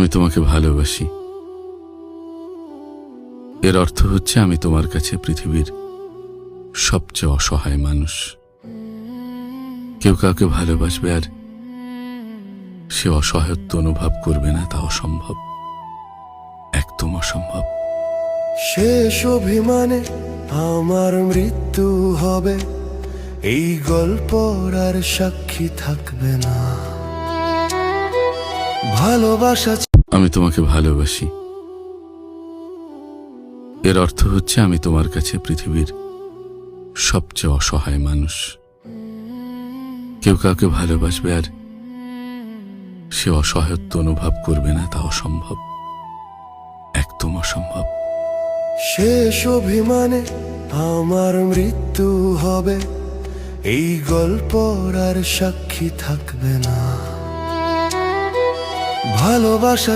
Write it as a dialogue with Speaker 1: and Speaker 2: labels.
Speaker 1: আমি তোমাকে ভালোবাসি, এর অর্থ হচ্ছে আমি তোমার কাছে পৃথিবীর সবচেয়ে অসহায় মানুষ। কেউ কাউকে ভালোবাসবে আর সে অসহায়ত্ব অনুভব করবে না, তা অসম্ভব, একদম অসম্ভব।
Speaker 2: শেষ অভিমানে আমার মৃত্যু হবে, এই গল্পর আর সাক্ষী থাকবে না। ভালোবাসা
Speaker 1: আমি তোমাকে ভালোবাসি, এর অর্থ হচ্ছে আমি তোমার কাছে পৃথিবীর সবচেয়ে অসহায় মানুষ। কেউ কাউকে ভালোবাসবে আর সে অসহায়ত্ব অনুভব করবে না, তা অসম্ভব, একদম অসম্ভব।
Speaker 2: শেষ অভিমানে আমার মৃত্যু হবে, এই গল্পর আর সাক্ষী থাকবে না। ভালোবাসা